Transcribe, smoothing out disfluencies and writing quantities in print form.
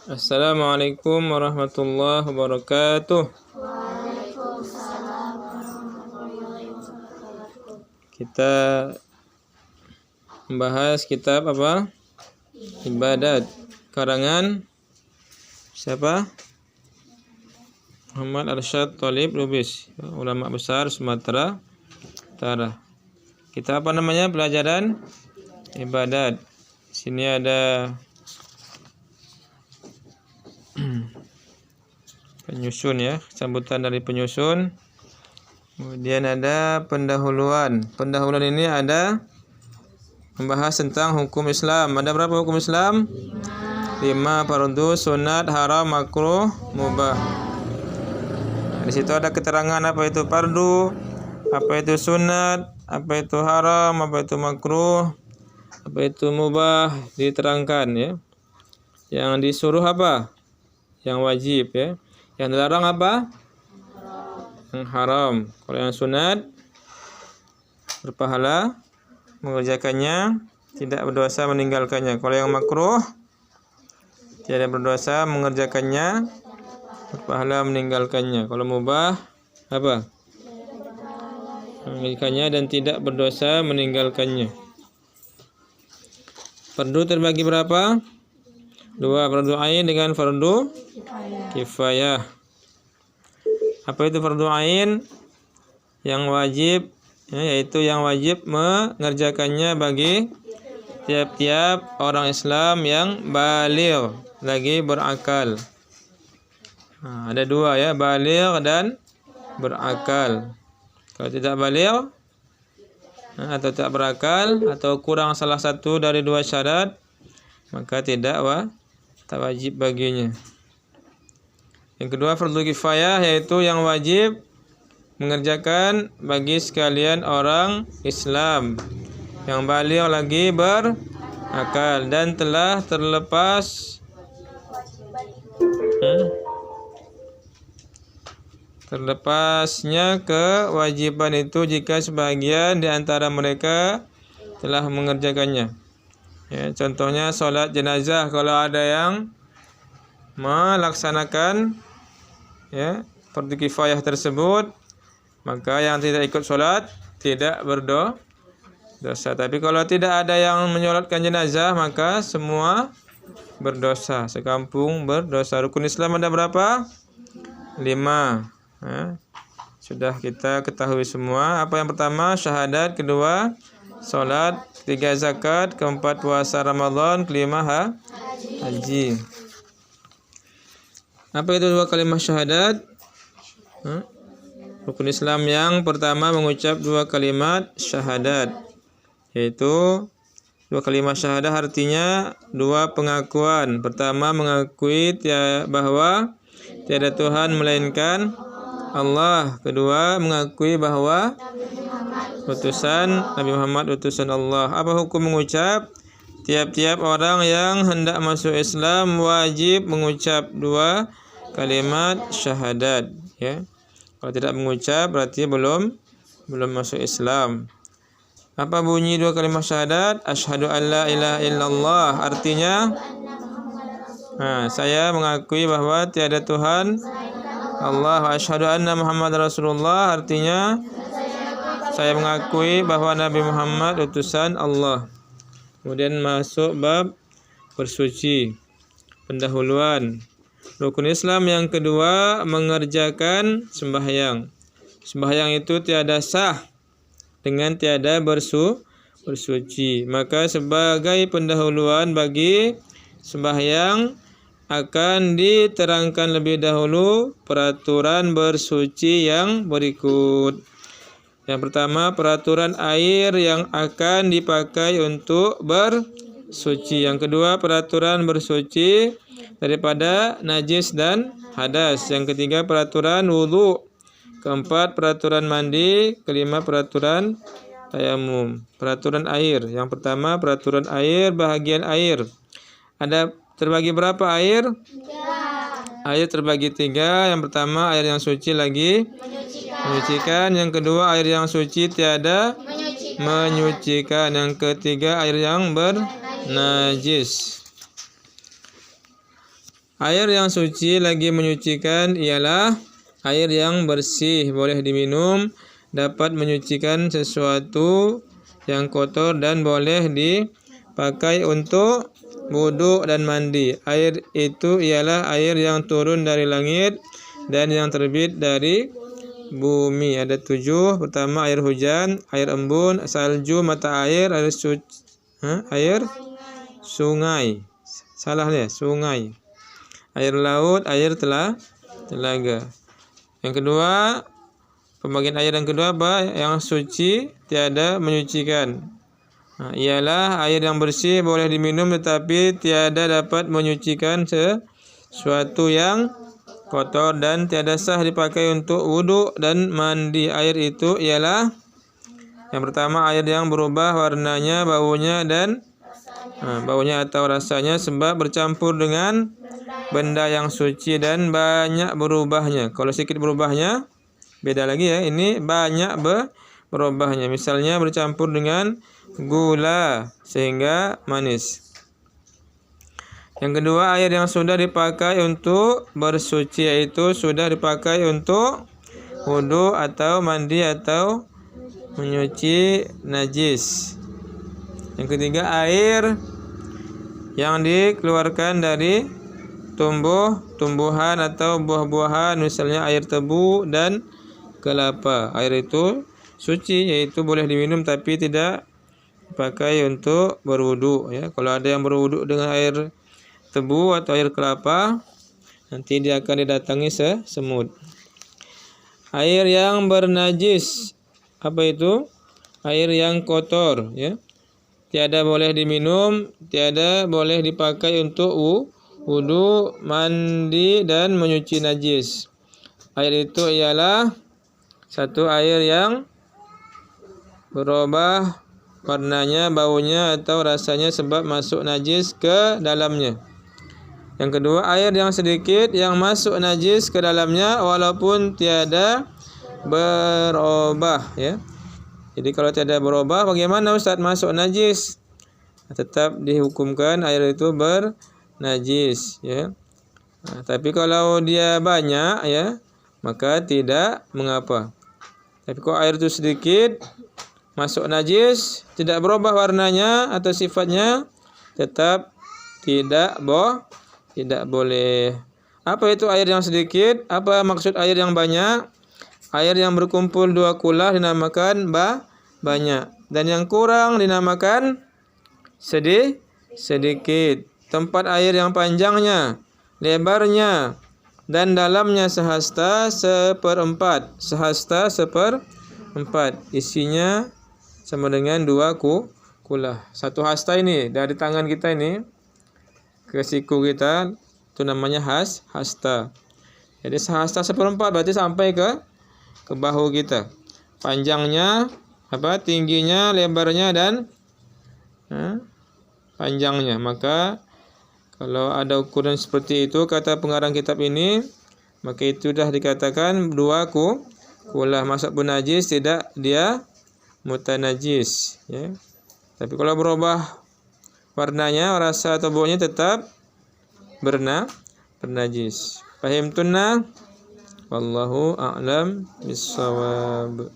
Assalamualaikum warahmatullahi wabarakatuh. Kita membahas kitab apa? Ibadat. Karangan siapa? Muhammad Arsyad Thalib Lubis, ulama besar Sumatera Utara. Kita apa namanya? Pelajaran ibadat. Sini ada penyusun ya, sambutan dari penyusun. Kemudian ada pendahuluan. Pendahuluan ini ada membahas tentang hukum Islam. Ada berapa hukum Islam? 5 fardu, sunat, haram, makruh, mubah. Nah, di situ ada keterangan apa itu fardu, apa itu sunat, apa itu haram, apa itu makruh, apa itu mubah, diterangkan ya. Yang disuruh apa? Yang wajib ya. Yang dilarang apa? Yang haram. Kalau yang sunat berpahala mengerjakannya, tidak berdosa meninggalkannya. Kalau yang makruh tidak berdosa mengerjakannya, berpahala meninggalkannya. Kalau mubah apa? Mengerjakannya dan tidak berdosa meninggalkannya. Fardu terbagi berapa? 2, fardu ain dengan fardu kifayah. Apa itu fardu ain? Yang wajib ya, yaitu yang wajib mengerjakannya bagi tiap-tiap orang Islam yang baligh, lagi berakal. Nah, ada 2 ya, baligh dan berakal. Kalau tidak baligh atau tidak berakal atau kurang salah satu dari 2 syarat, maka tak wajib baginya. Yang kedua fardu kifayah, yaitu yang wajib mengerjakan bagi sekalian orang Islam yang baligh lagi berakal dan telah terlepasnya kewajiban itu jika sebagian di antara mereka telah mengerjakannya. Ya, contohnya sholat jenazah, kalau ada yang melaksanakan ya fardu kifayah tersebut, maka yang tidak ikut sholat tidak berdosa. Tapi kalau tidak ada yang menyolatkan jenazah, maka semua berdosa, sekampung berdosa. Rukun Islam ada berapa? 5 ya. Sudah kita ketahui semua. Apa yang pertama? Syahadat. Kedua sholat. Ketiga zakat. Keempat puasa Ramadan. Kelima haji. Apa itu 2 kalimat syahadat? Rukun Islam yang pertama mengucap 2 kalimat syahadat, yaitu 2 kalimat syahadat artinya 2 pengakuan. Pertama mengakui bahwa tiada Tuhan melainkan Allah. Kedua mengakui bahwa Nabi Muhammad utusan Allah. Apa hukum mengucap? Tiap-tiap orang yang hendak masuk Islam wajib mengucap 2 kalimat syahadat ya. Kalau tidak mengucap berarti belum masuk Islam. Apa bunyi 2 kalimat syahadat? Asyhadu an la ilaha illallah, artinya saya mengakui bahwa tiada Tuhan Allah. Wa asyhadu anna Muhammad Rasulullah, artinya saya mengakui bahwa Nabi Muhammad utusan Allah. Kemudian masuk bab bersuci, pendahuluan. Rukun Islam yang kedua mengerjakan sembahyang. Sembahyang itu tiada sah dengan tiada bersuci. Maka sebagai pendahuluan bagi sembahyang akan diterangkan lebih dahulu peraturan bersuci yang berikut. Yang pertama, peraturan air yang akan dipakai untuk bersuci. Yang kedua, peraturan bersuci daripada najis dan hadas. Yang ketiga, peraturan wudu. Keempat, peraturan mandi. Kelima, peraturan tayamum. Peraturan air. Yang pertama, peraturan air, bahagian air. Ada terbagi berapa air? 3. Air terbagi 3. Yang pertama, air yang suci lagi menyucikan. Yang kedua, air yang suci tiada menyucikan. Yang ketiga, air yang bernajis. Air yang suci lagi menyucikan ialah air yang bersih, boleh diminum, dapat menyucikan sesuatu yang kotor dan boleh dipakai untuk wudu dan mandi. Air itu ialah air yang turun dari langit dan yang terbit dari bumi. Ada 7. Pertama, air hujan, air embun, salju, mata air, air sungai. Salah nih, sungai. Air laut, air telaga. Yang kedua, pembagian air yang kedua apa? Yang suci tiada menyucikan. Ialah air yang bersih boleh diminum tetapi tiada dapat menyucikan sesuatu yang kotor dan tiada sah dipakai untuk wudu dan mandi. Air itu ialah yang pertama, air yang berubah warnanya, baunya atau rasanya sebab bercampur dengan benda yang suci dan banyak berubahnya. Kalau sedikit berubahnya beda lagi ya. Ini banyak berubahnya. Misalnya bercampur dengan gula sehingga manis. Yang kedua, air yang sudah dipakai untuk bersuci, yaitu sudah dipakai untuk wudu atau mandi atau menyuci najis. Yang ketiga, air yang dikeluarkan dari tumbuhan atau buah-buahan, misalnya air tebu dan kelapa. Air itu suci, yaitu boleh diminum tapi tidak dipakai untuk berwudu ya. Kalau ada yang berwudu dengan air tebu atau air kelapa, nanti dia akan didatangi semut. Air yang bernajis, apa itu? Air yang kotor ya. Tiada boleh diminum, tiada boleh dipakai untuk wudu, mandi dan menyuci najis. Air itu ialah satu, air yang berubah warnanya, baunya atau rasanya sebab masuk najis ke dalamnya. Yang kedua, air yang sedikit yang masuk najis ke dalamnya walaupun tiada berubah ya. Jadi kalau tiada berubah, bagaimana Ustaz masuk najis? Tetap dihukumkan air itu bernajis ya. Tapi kalau dia banyak ya, maka tidak mengapa. Tapi kalau air itu sedikit masuk najis, tidak berubah warnanya atau sifatnya, tetap tidak boleh. Apa itu air yang sedikit? Apa maksud air yang banyak? Air yang berkumpul 2 kula dinamakan banyak, dan yang kurang dinamakan sedikit. Tempat air yang panjangnya, lebarnya dan dalamnya sehasta seperempat, isinya sama dengan 2 kula. 1 hasta ini dari tangan kita ini ke siku kita, itu namanya hasta. Jadi sehasta seperempat berarti sampai ke bahu kita. Panjangnya tingginya, lebarnya dan panjangnya. Maka kalau ada ukuran seperti itu, kata pengarang kitab ini, maka itu sudah dikatakan 2 kula. Masuk pun najis, tidak dia mutanajis ya. Tapi kalau berubah warnanya, rasa atau baunya tetap bernajis. Fahimtunna? Wallahu a'lam bissawab.